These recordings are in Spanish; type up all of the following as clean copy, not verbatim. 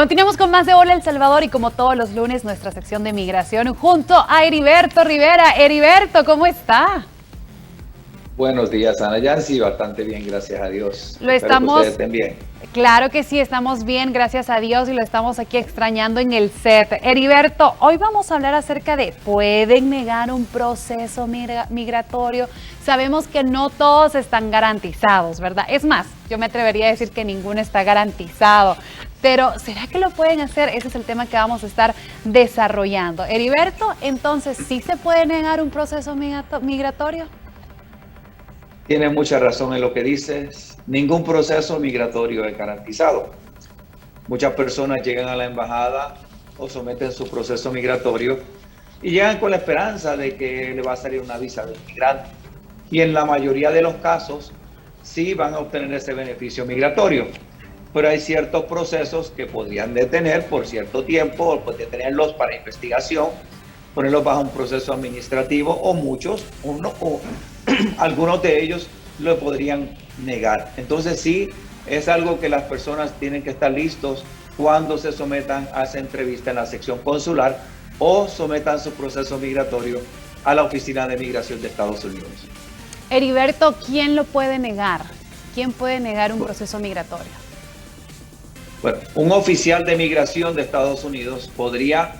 Continuamos con más de Hola El Salvador y como todos los lunes nuestra sección de migración junto a Heriberto Rivera. Heriberto, ¿cómo está? Buenos días, Ana Yancy, bastante bien, gracias a Dios. Lo Espero que estamos, ustedes estén bien. claro que sí, estamos bien, gracias a Dios y lo estamos aquí extrañando en el set. Heriberto, hoy vamos a hablar acerca de ¿pueden negar un proceso migratorio? Sabemos que no todos están garantizados, ¿verdad? Es más, yo me atrevería a decir que ninguno está garantizado. Pero, ¿será que lo pueden hacer? Ese es el tema que vamos a estar desarrollando. Heriberto, entonces, ¿sí se puede negar un proceso migratorio? Tienes mucha razón en lo que dices. Ningún proceso migratorio es garantizado. Muchas personas llegan a la embajada o someten su proceso migratorio y llegan con la esperanza de que le va a salir una visa de inmigrante. Y en la mayoría de los casos, sí van a obtener ese beneficio migratorio. Pero hay ciertos procesos que podrían detener por cierto tiempo o detenerlos para investigación, ponerlos bajo un proceso administrativo o algunos de ellos lo podrían negar. Entonces sí, es algo que las personas tienen que estar listos cuando se sometan a esa entrevista en la sección consular o sometan su proceso migratorio a la Oficina de Migración de Estados Unidos. Heriberto, ¿quién lo puede negar? ¿Quién puede negar un proceso migratorio? Bueno, un oficial de migración de Estados Unidos podría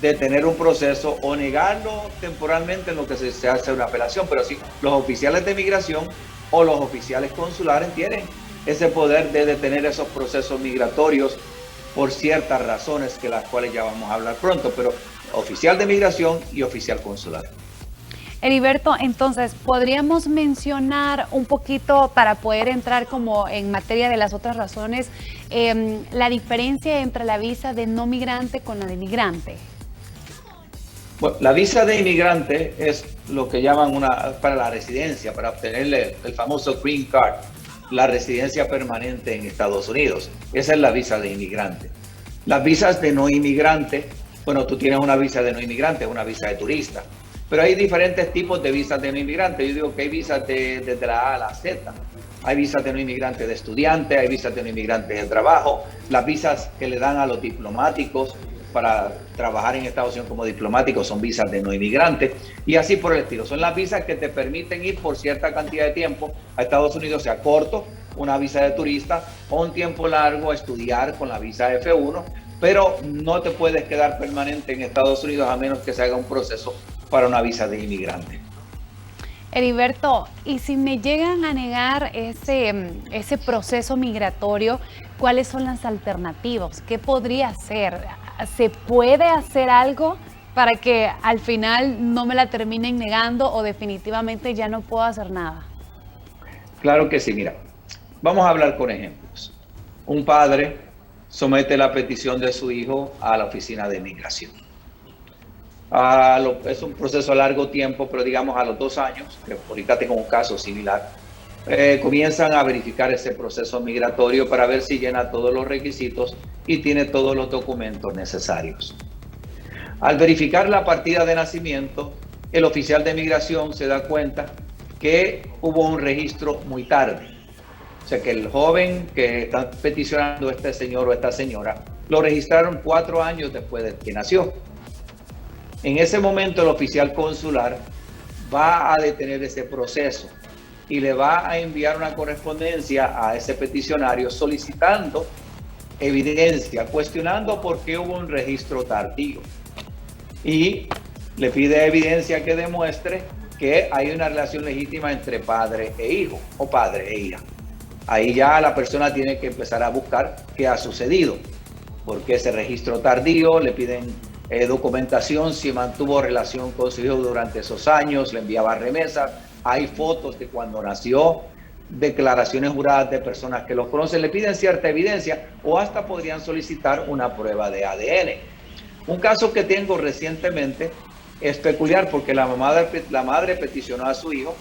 detener un proceso o negarlo temporalmente en lo que se hace una apelación, pero sí, los oficiales de migración o los oficiales consulares tienen ese poder de detener esos procesos migratorios por ciertas razones que las cuales ya vamos a hablar pronto, pero oficial de migración y oficial consular. Heriberto, entonces, ¿podríamos mencionar un poquito para poder entrar como en materia de las otras razones, la diferencia entre la visa de no migrante con la de migrante? Bueno, la visa de inmigrante es lo que llaman para la residencia, para obtener el famoso Green Card, la residencia permanente en Estados Unidos. Esa es la visa de inmigrante. Las visas de no inmigrante, bueno, tú tienes una visa de no inmigrante, una visa de turista. Pero hay diferentes tipos de visas de no inmigrante. Yo digo que hay visas desde la A a la Z. Hay visas de no inmigrante de estudiante, hay visas de no inmigrante de trabajo, las visas que le dan a los diplomáticos para trabajar en Estados Unidos como diplomáticos son visas de no inmigrantes y así por el estilo. Son las visas que te permiten ir por cierta cantidad de tiempo a Estados Unidos, sea corto, una visa de turista, o un tiempo largo, estudiar con la visa F1, pero no te puedes quedar permanente en Estados Unidos a menos que se haga un proceso para una visa de inmigrante. Heriberto, y si me llegan a negar ese proceso migratorio, ¿cuáles son las alternativas? ¿Qué podría hacer? ¿Se puede hacer algo para que al final no me la terminen negando o definitivamente ya no puedo hacer nada? Claro que sí, mira, vamos a hablar con ejemplos. Un padre somete la petición de su hijo a la oficina de migración. Es un proceso a largo tiempo, pero digamos a los 2 años, que ahorita tengo un caso similar, comienzan a verificar ese proceso migratorio para ver si llena todos los requisitos y tiene todos los documentos necesarios. Al verificar la partida de nacimiento, el oficial de migración se da cuenta que hubo un registro muy tarde. O sea que el joven que está peticionando, este señor o esta señora, lo registraron 4 años después de que nació. En ese momento el oficial consular va a detener ese proceso y le va a enviar una correspondencia a ese peticionario solicitando evidencia, cuestionando por qué hubo un registro tardío. Y le pide evidencia que demuestre que hay una relación legítima entre padre e hijo o padre e hija. Ahí ya la persona tiene que empezar a buscar qué ha sucedido, por qué ese registro tardío, le piden documentación, si mantuvo relación con su hijo durante esos años, le enviaba remesas, hay fotos de cuando nació, declaraciones juradas de personas que los conocen, le piden cierta evidencia o hasta podrían solicitar una prueba de ADN. Un caso que tengo recientemente es peculiar porque la madre peticionó a su hijo,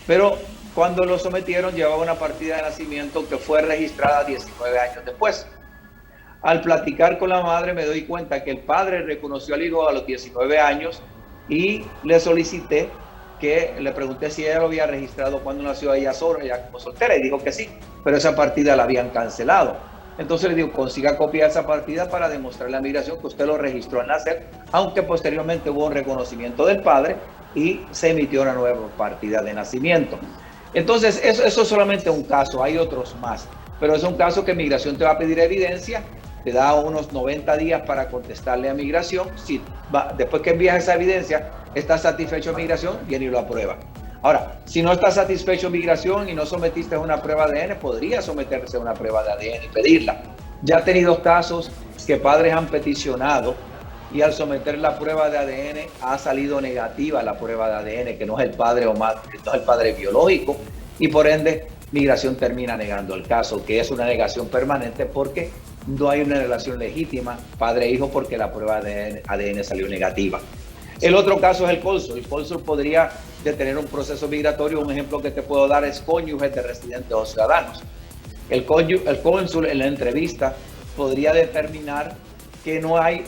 pero cuando lo sometieron llevaba una partida de nacimiento que fue registrada 19 años después. Al platicar con la madre me doy cuenta que el padre reconoció al hijo a los 19 años y le solicité le pregunté si ella lo había registrado cuando nació ella sola, ella como soltera, y dijo que sí, pero esa partida la habían cancelado. Entonces le digo, consiga copia de esa partida para demostrarle a migración que usted lo registró en la SED, aunque posteriormente hubo un reconocimiento del padre y se emitió una nueva partida de nacimiento. Entonces, eso es solamente un caso, hay otros más, pero es un caso que migración te va a pedir evidencia, te da unos 90 días para contestarle a migración. Si después que envías esa evidencia, está satisfecho migración, viene y lo aprueba. Ahora, si no está satisfecho migración y no sometiste a una prueba de ADN, podría someterse a una prueba de ADN y pedirla. Ya he tenido casos que padres han peticionado y al someter la prueba de ADN ha salido negativa la prueba de ADN, que no es el padre o madre, no es el padre biológico, y por ende migración termina negando el caso, que es una negación permanente porque no hay una relación legítima padre-hijo porque la prueba de ADN salió negativa. El otro caso es el cónsul. El cónsul podría detener un proceso migratorio. Un ejemplo que te puedo dar es cónyuges de residentes o ciudadanos. El cónsul en la entrevista podría determinar que no hay,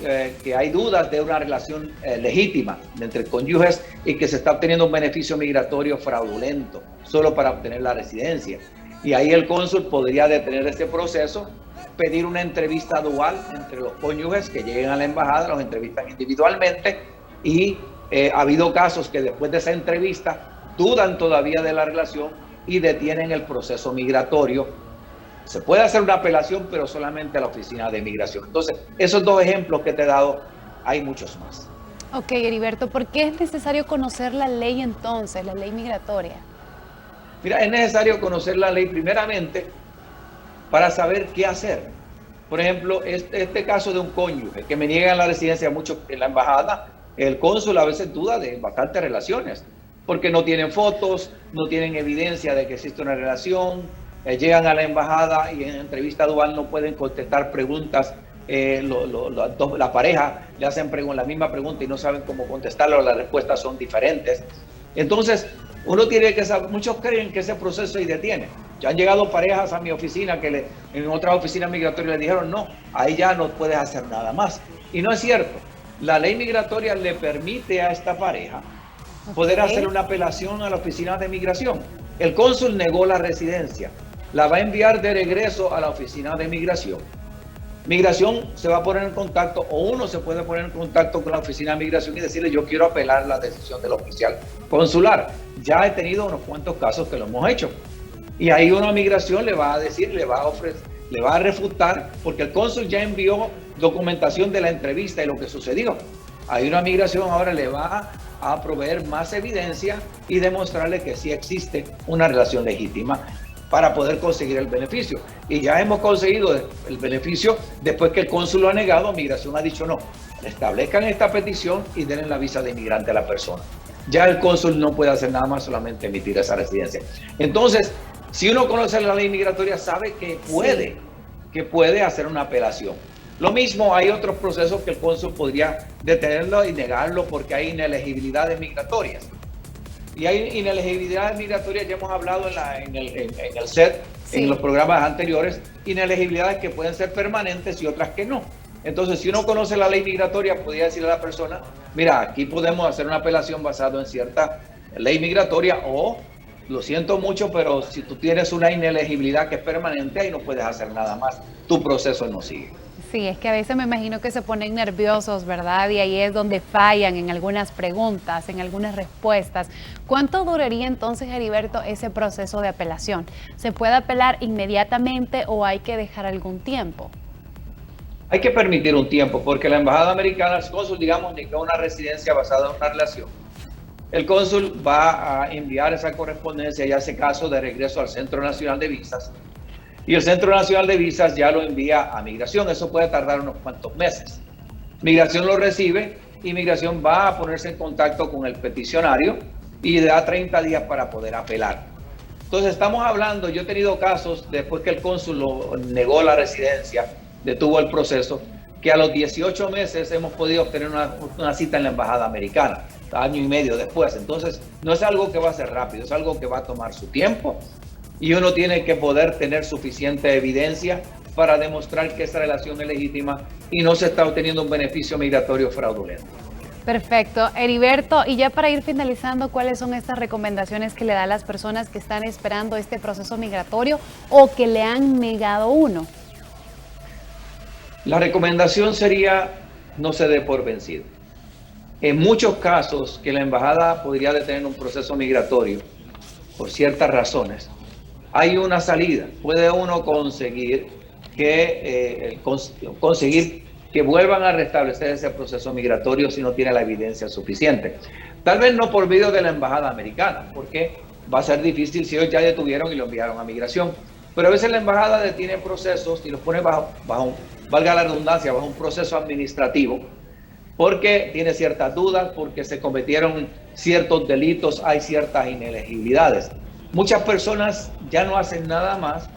que hay dudas de una relación legítima entre cónyuges y que se está obteniendo un beneficio migratorio fraudulento solo para obtener la residencia. Y ahí el cónsul podría detener este proceso, pedir una entrevista dual entre los cónyuges que lleguen a la embajada, los entrevistan individualmente. Y ha habido casos que después de esa entrevista dudan todavía de la relación y detienen el proceso migratorio. Se puede hacer una apelación, pero solamente a la oficina de migración. Entonces, esos dos ejemplos que te he dado, hay muchos más. Ok, Heriberto, ¿por qué es necesario conocer la ley entonces, la ley migratoria? Mira, es necesario conocer la ley primeramente para saber qué hacer. Por ejemplo, este caso de un cónyuge que me niegan la residencia mucho en la embajada, el cónsul a veces duda de bastantes relaciones, porque no tienen fotos, no tienen evidencia de que existe una relación, llegan a la embajada y en entrevista dual no pueden contestar preguntas, la pareja le hacen la misma pregunta y no saben cómo contestarlo, las respuestas son diferentes. Entonces, uno tiene que saber, muchos creen que ese proceso se detiene. Ya han llegado parejas a mi oficina que en otras oficinas migratorias le dijeron, no, ahí ya no puedes hacer nada más. Y no es cierto. La ley migratoria le permite a esta pareja poder hacer una apelación a la oficina de migración. El cónsul negó la residencia, la va a enviar de regreso a la oficina de migración. Migración se va a poner en contacto, o uno se puede poner en contacto con la oficina de migración y decirle, yo quiero apelar la decisión del oficial consular. Ya he tenido unos cuantos casos que lo hemos hecho. Y ahí una migración le va a decir, le va a ofrecer, le va a refutar, porque el cónsul ya envió documentación de la entrevista y lo que sucedió. Ahí una migración ahora le va a proveer más evidencia y demostrarle que sí existe una relación legítima para poder conseguir el beneficio. Y ya hemos conseguido el beneficio después que el cónsul lo ha negado, migración ha dicho no, establezcan esta petición y denle la visa de inmigrante a la persona. Ya el cónsul no puede hacer nada más, solamente emitir esa residencia. Entonces, si uno conoce la ley migratoria, sabe que puede hacer una apelación. Lo mismo, hay otros procesos que el cónsul podría detenerlo y negarlo porque hay inelegibilidades migratorias. Y hay inelegibilidades migratorias, ya hemos hablado en el SED, en los programas anteriores, inelegibilidades que pueden ser permanentes y otras que no. Entonces, si uno conoce la ley migratoria, podría decirle a la persona, mira, aquí podemos hacer una apelación basada en cierta ley migratoria o, lo siento mucho, pero si tú tienes una inelegibilidad que es permanente, ahí no puedes hacer nada más, tu proceso no sigue. Sí, es que a veces me imagino que se ponen nerviosos, ¿verdad? Y ahí es donde fallan en algunas preguntas, en algunas respuestas. ¿Cuánto duraría entonces, Heriberto, ese proceso de apelación? ¿Se puede apelar inmediatamente o hay que dejar algún tiempo? Hay que permitir un tiempo, porque la embajada americana, el cónsul, digamos, negó una residencia basada en una relación. El cónsul va a enviar esa correspondencia y ese caso de regreso al Centro Nacional de Visas. Y el Centro Nacional de Visas ya lo envía a Migración. Eso puede tardar unos cuantos meses. Migración lo recibe y Migración va a ponerse en contacto con el peticionario y le da 30 días para poder apelar. Entonces estamos hablando, yo he tenido casos después que el cónsul lo negó la residencia, detuvo el proceso, que a los 18 meses hemos podido obtener una cita en la embajada americana, año y medio después. Entonces no es algo que va a ser rápido, es algo que va a tomar su tiempo. Y uno tiene que poder tener suficiente evidencia para demostrar que esa relación es legítima y no se está obteniendo un beneficio migratorio fraudulento. Perfecto. Heriberto, y ya para ir finalizando, ¿cuáles son estas recomendaciones que le da a las personas que están esperando este proceso migratorio o que le han negado uno? La recomendación sería no se dé por vencido. En muchos casos que la embajada podría detener un proceso migratorio por ciertas razones, hay una salida. Puede uno conseguir que vuelvan a restablecer ese proceso migratorio si no tiene la evidencia suficiente. Tal vez no por medio de la embajada americana, porque va a ser difícil si ellos ya detuvieron y lo enviaron a migración. Pero a veces la embajada detiene procesos y los pone bajo valga la redundancia, bajo un proceso administrativo, porque tiene ciertas dudas, porque se cometieron ciertos delitos, hay ciertas inelegibilidades. Muchas personas ya no hacen nada más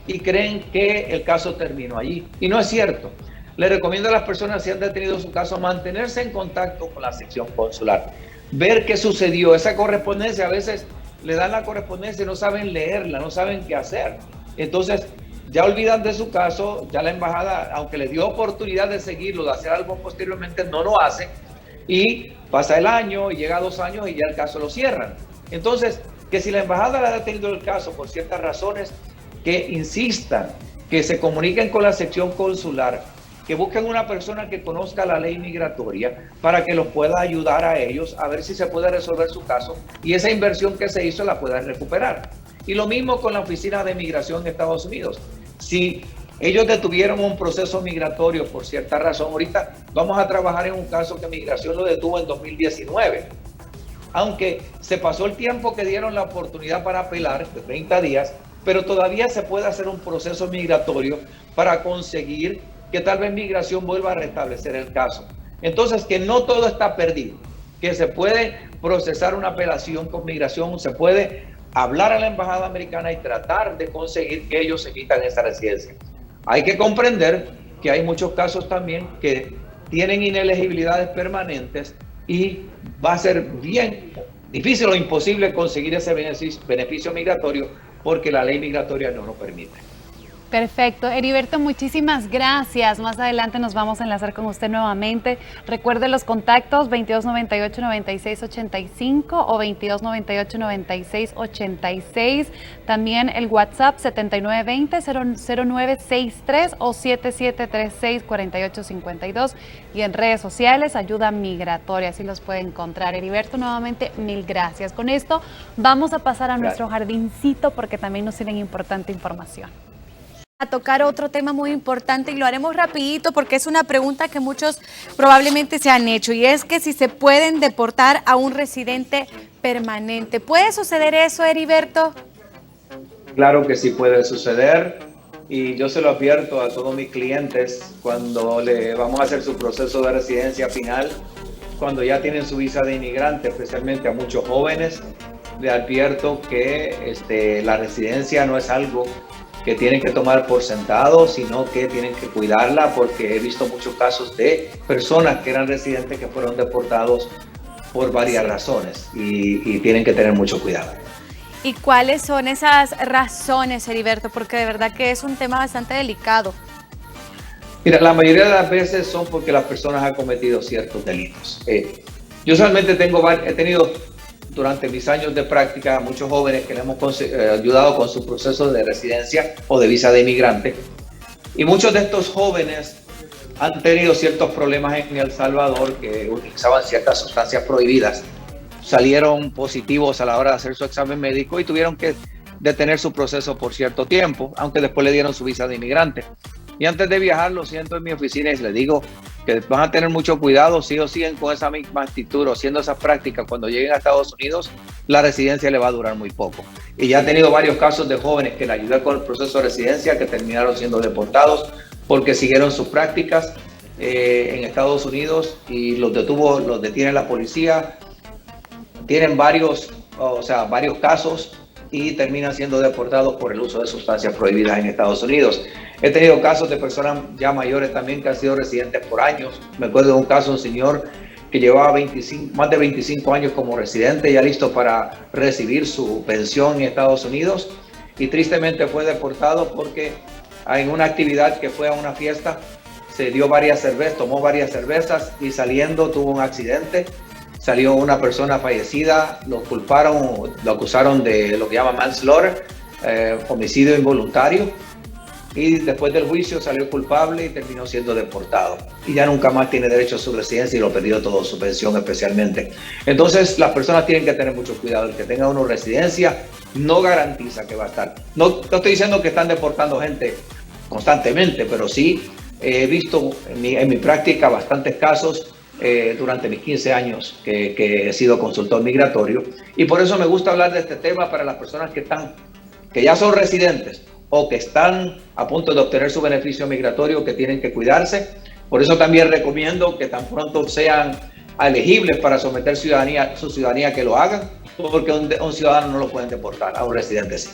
y creen que el caso terminó allí. Y no es cierto. Le recomiendo a las personas, si han detenido su caso, mantenerse en contacto con la sección consular, ver qué sucedió. Esa correspondencia, a veces le dan la correspondencia y no saben leerla, no saben qué hacer. Entonces, ya olvidan de su caso, ya la embajada, aunque le dio oportunidad de seguirlo, de hacer algo posteriormente, no lo hace, y pasa el año, y llega 2 años y ya el caso lo cierran. Entonces, que si la embajada le ha detenido el caso por ciertas razones, que insistan, que se comuniquen con la sección consular, que busquen una persona que conozca la ley migratoria para que los pueda ayudar a ellos a ver si se puede resolver su caso y esa inversión que se hizo la puedan recuperar. Y lo mismo con la Oficina de Migración de Estados Unidos. Si ellos detuvieron un proceso migratorio por cierta razón, ahorita vamos a trabajar en un caso que Migración lo detuvo en 2019. Aunque se pasó el tiempo que dieron la oportunidad para apelar, de 30 días, pero todavía se puede hacer un proceso migratorio para conseguir que tal vez Migración vuelva a restablecer el caso. Entonces, que no todo está perdido, que se puede procesar una apelación con Migración, se puede hablar a la embajada americana y tratar de conseguir que ellos se quitan esa residencia. Hay que comprender que hay muchos casos también que tienen inelegibilidades permanentes y va a ser bien difícil o imposible conseguir ese beneficio migratorio porque la ley migratoria no lo permite. Perfecto. Heriberto, muchísimas gracias. Más adelante nos vamos a enlazar con usted nuevamente. Recuerde los contactos 2298-9685 o 2298-9686. También el WhatsApp 7920-0963 o 7736-4852. Y en redes sociales, Ayuda Migratoria. Así los puede encontrar. Heriberto, nuevamente, mil gracias. Con esto vamos a pasar a nuestro jardincito porque también nos tienen importante información. A tocar otro tema muy importante y lo haremos rapidito porque es una pregunta que muchos probablemente se han hecho y es que si se pueden deportar a un residente permanente. ¿Puede suceder eso, Heriberto? Claro que sí puede suceder y yo se lo advierto a todos mis clientes cuando le vamos a hacer su proceso de residencia final, cuando ya tienen su visa de inmigrante, especialmente a muchos jóvenes, le advierto que la residencia no es algo que tienen que tomar por sentado, sino que tienen que cuidarla, porque he visto muchos casos de personas que eran residentes que fueron deportados por varias razones y tienen que tener mucho cuidado. ¿Y cuáles son esas razones, Heriberto? Porque de verdad que es un tema bastante delicado. Mira, la mayoría de las veces son porque las personas han cometido ciertos delitos. Yo solamente he tenido durante mis años de práctica muchos jóvenes que le hemos ayudado con su proceso de residencia o de visa de inmigrante. Y muchos de estos jóvenes han tenido ciertos problemas en El Salvador, que utilizaban ciertas sustancias prohibidas. Salieron positivos a la hora de hacer su examen médico y tuvieron que detener su proceso por cierto tiempo, aunque después le dieron su visa de inmigrante. Y antes de viajar, lo siento en mi oficina y les digo que van a tener mucho cuidado. Si ellos siguen con esa misma actitud o haciendo esas prácticas, cuando lleguen a Estados Unidos, la residencia le va a durar muy poco. Y ya he tenido varios casos de jóvenes que le ayudé con el proceso de residencia que terminaron siendo deportados porque siguieron sus prácticas en Estados Unidos y los detiene la policía. Tienen varios casos y terminan siendo deportados por el uso de sustancias prohibidas en Estados Unidos. He tenido casos de personas ya mayores también que han sido residentes por años. Me acuerdo de un caso de un señor que llevaba más de 25 años como residente, ya listo para recibir su pensión en Estados Unidos, y tristemente fue deportado porque en una actividad que fue a una fiesta se dio tomó varias cervezas y saliendo tuvo un accidente. Salió una persona fallecida, lo acusaron de lo que llaman manslaughter, homicidio involuntario. y después del juicio salió culpable y terminó siendo deportado. Y ya nunca más tiene derecho a su residencia y lo perdió todo, su pensión especialmente. Entonces las personas tienen que tener mucho cuidado. El que tenga uno residencia no garantiza que va a estar. No estoy diciendo que están deportando gente constantemente, pero sí he visto en mi práctica bastantes casos durante mis 15 años que he sido consultor migratorio. Y por eso me gusta hablar de este tema para las personas que ya son residentes o que están a punto de obtener su beneficio migratorio, que tienen que cuidarse. Por eso también recomiendo que tan pronto sean elegibles para someter su ciudadanía, que lo hagan, porque un ciudadano no lo pueden deportar, a un residente sí.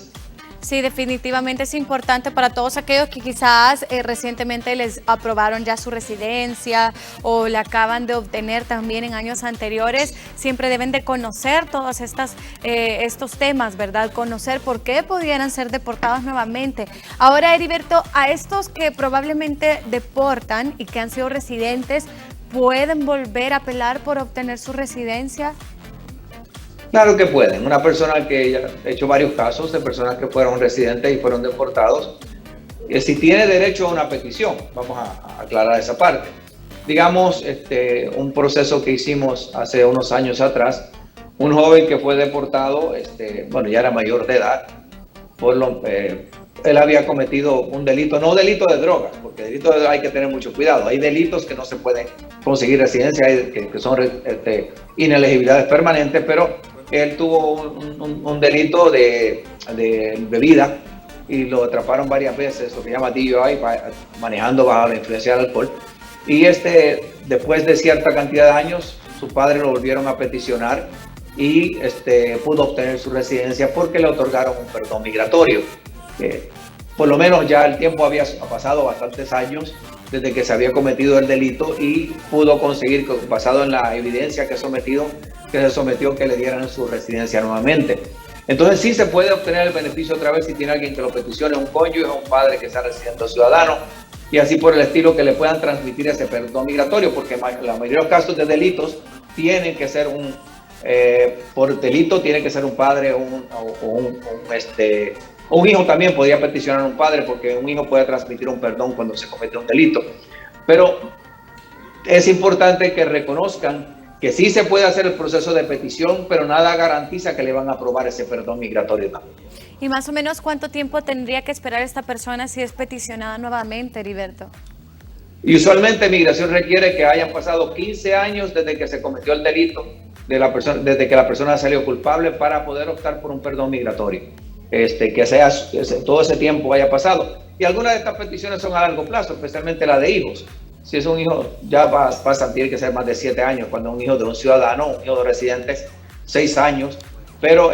Sí, definitivamente es importante para todos aquellos que quizás recientemente les aprobaron ya su residencia o la acaban de obtener también en años anteriores. Siempre deben de conocer todos estos temas, ¿verdad? Conocer por qué pudieran ser deportados nuevamente. Ahora, Heriberto, a estos que probablemente deportan y que han sido residentes, ¿pueden volver a apelar por obtener su residencia? Claro que pueden. Una persona que ya ha hecho varios casos de personas que fueron residentes y fueron deportados, si tiene derecho a una petición, vamos a aclarar esa parte. Digamos, un proceso que hicimos hace unos años atrás, un joven que fue deportado, ya era mayor de edad, él había cometido un delito, no delito de drogas, porque delito hay que tener mucho cuidado. Hay delitos que no se pueden conseguir residencia, que son inelegibilidades permanentes, pero él tuvo un delito de bebida y lo atraparon varias veces, lo que llama DUI, manejando bajo la influencia del alcohol. Y después de cierta cantidad de años, su padre lo volvieron a peticionar y pudo obtener su residencia porque le otorgaron un perdón migratorio. Por lo menos ya el tiempo había pasado bastantes años desde que se había cometido el delito y pudo conseguir, basado en la evidencia que se sometió, que le dieran su residencia nuevamente. Entonces sí se puede obtener el beneficio otra vez si tiene alguien que lo peticione, un cónyuge, un padre que sea residente o ciudadano, y así por el estilo, que le puedan transmitir ese perdón migratorio, porque la mayoría de los casos de delitos tienen que ser por delito tiene que ser un padre un hijo. También podría peticionar a un padre, porque un hijo puede transmitir un perdón cuando se comete un delito. Pero es importante que reconozcan que sí se puede hacer el proceso de petición, pero nada garantiza que le van a aprobar ese perdón migratorio también. ¿Y más o menos cuánto tiempo tendría que esperar esta persona si es peticionada nuevamente, Heriberto? Y usualmente migración requiere que hayan pasado 15 años desde que se cometió el delito, desde que la persona salió culpable, para poder optar por un perdón migratorio. Todo ese tiempo haya pasado. Y algunas de estas peticiones son a largo plazo, especialmente la de hijos. Si es un hijo, ya tiene que ser más de 7 años, cuando es un hijo de un ciudadano, un hijo de residentes, 6 años. Pero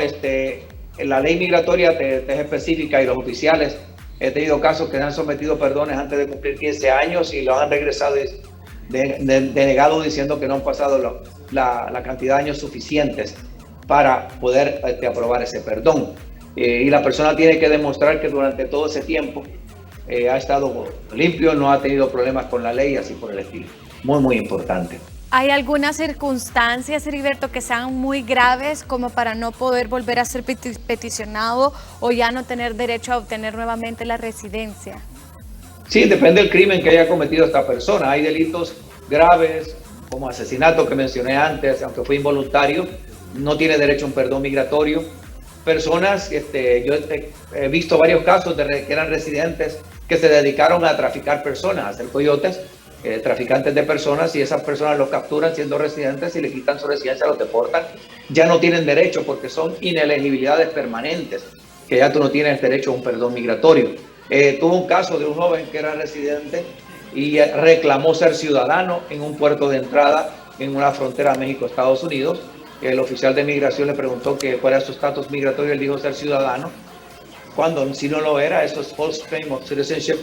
la ley migratoria te es específica, y los oficiales, he tenido casos que han sometido perdones antes de cumplir 15 años y los han regresado denegado, diciendo que no han pasado la cantidad de años suficientes para poder aprobar ese perdón. Y la persona tiene que demostrar que durante todo ese tiempo ha estado limpio, no ha tenido problemas con la ley, así por el estilo. Muy, muy importante. ¿Hay algunas circunstancias, Heriberto, que sean muy graves como para no poder volver a ser peticionado o ya no tener derecho a obtener nuevamente la residencia? Sí, depende del crimen que haya cometido esta persona. Hay delitos graves, como asesinato que mencioné antes, aunque fue involuntario, no tiene derecho a un perdón migratorio. Personas, yo he visto varios casos que eran residentes que se dedicaron a traficar personas, a ser coyotes, traficantes de personas, y esas personas los capturan siendo residentes y le quitan su residencia, los deportan. Ya no tienen derecho, porque son inelegibilidades permanentes, que ya tú no tienes derecho a un perdón migratorio. Tuve un caso de un joven que era residente y reclamó ser ciudadano en un puerto de entrada en una frontera México-Estados Unidos. El oficial de migración le preguntó cuál era su estatus migratorio. Él dijo ser ciudadano, cuando si no lo era. Eso es false claim of citizenship,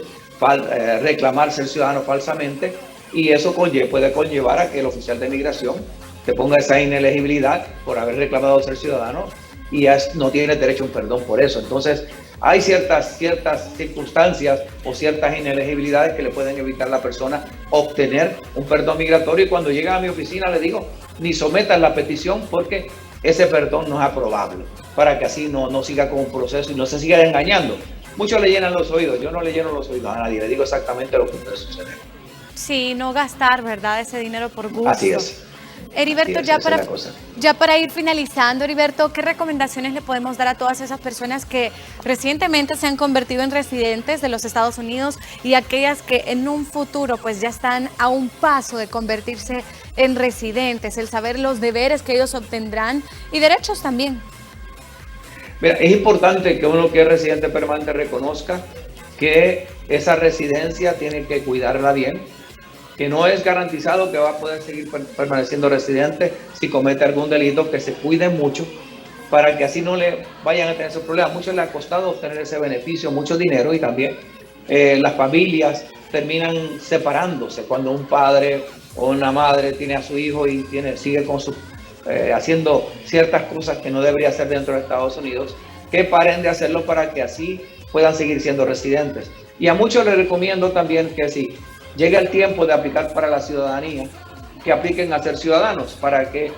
reclamar ser ciudadano falsamente, y eso puede conllevar a que el oficial de migración te ponga esa inelegibilidad por haber reclamado ser ciudadano, y no tiene derecho a un perdón por eso. Entonces hay ciertas circunstancias o ciertas inelegibilidades que le pueden evitar a la persona obtener un perdón migratorio, y cuando llega a mi oficina le digo, ni sometan la petición, porque ese perdón no es aprobable, para que así no siga con un proceso y no se siga engañando. muchos le llenan los oídos. Yo no le lleno los oídos a nadie, le digo exactamente lo que puede suceder. Sí, no gastar, ¿verdad? Ese dinero por gusto. Así es. Heriberto, Así es, ya para ir finalizando, Heriberto, ¿qué recomendaciones le podemos dar a todas esas personas que recientemente se han convertido en residentes de los Estados Unidos y aquellas que en un futuro pues ya están a un paso de convertirse en residentes? El saber los deberes que ellos obtendrán y derechos también. Mira, es importante que uno que es residente permanente reconozca que esa residencia tiene que cuidarla bien, que no es garantizado que va a poder seguir permaneciendo residente si comete algún delito, que se cuide mucho para que así no le vayan a tener esos problemas. Muchos le ha costado obtener ese beneficio, mucho dinero, y también las familias terminan separándose cuando un padre o una madre tiene a su hijo y sigue con haciendo ciertas cosas que no debería hacer dentro de Estados Unidos, que paren de hacerlo para que así puedan seguir siendo residentes. Y a muchos les recomiendo también que si llega el tiempo de aplicar para la ciudadanía, que apliquen a ser ciudadanos, para que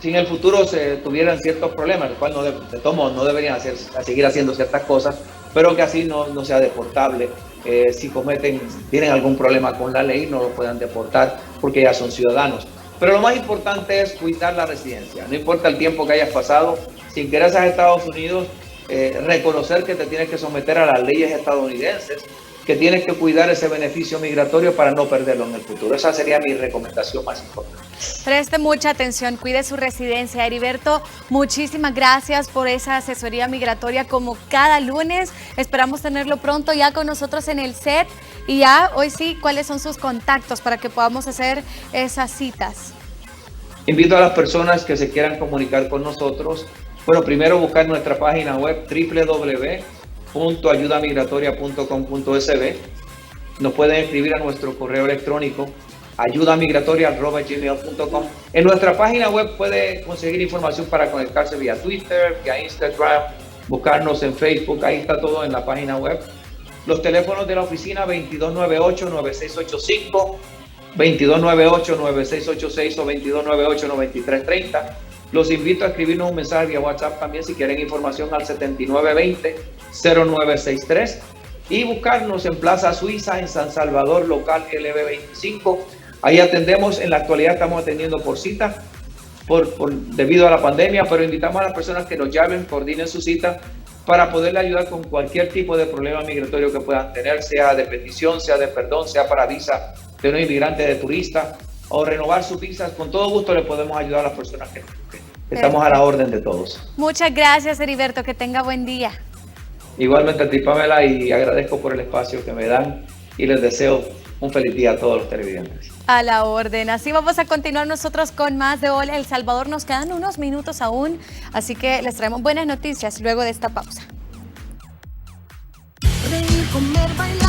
si en el futuro se tuvieran ciertos problemas, el cual de todos modos no deberían seguir haciendo ciertas cosas, pero que así no sea deportable. Si tienen algún problema con la ley, no lo puedan deportar porque ya son ciudadanos. Pero lo más importante es cuidar la residencia. No importa el tiempo que hayas pasado, si ingresas a Estados Unidos, reconocer que te tienes que someter a las leyes estadounidenses, que tienes que cuidar ese beneficio migratorio para no perderlo en el futuro. Esa sería mi recomendación más importante. Preste mucha atención, cuide su residencia. Heriberto, muchísimas gracias por esa asesoría migratoria como cada lunes. Esperamos tenerlo pronto ya con nosotros en el set. Y ya, hoy sí, ¿cuáles son sus contactos para que podamos hacer esas citas? Invito a las personas que se quieran comunicar con nosotros. Bueno, primero buscar nuestra página web www.ayudamigratoria.com.sb. Nos pueden escribir a nuestro correo electrónico ayudamigratoria@gmail.com. En nuestra página web puede conseguir información para conectarse vía Twitter, vía Instagram, buscarnos en Facebook, ahí está todo en la página web. Los teléfonos de la oficina 2298-9685, 2298-9686 o 2298-9330. Los invito a escribirnos un mensaje vía WhatsApp también si quieren información al 7920-0963 y buscarnos en Plaza Suiza en San Salvador, local LB25. Ahí atendemos, en la actualidad estamos atendiendo por cita debido a la pandemia, pero invitamos a las personas que nos llamen, coordinen su cita para poderle ayudar con cualquier tipo de problema migratorio que puedan tener, sea de petición, sea de perdón, sea para visa de un inmigrante, de turista, o renovar sus visas. Con todo gusto le podemos ayudar a las personas que estamos a la orden de todos. Muchas gracias, Heriberto, que tenga buen día. Igualmente a ti, Pamela, y agradezco por el espacio que me dan y les deseo un feliz día a todos los televidentes. A la orden. Así vamos a continuar nosotros con más de Hola El Salvador. Nos quedan unos minutos aún, así que les traemos buenas noticias luego de esta pausa. Reír, comer, bailar.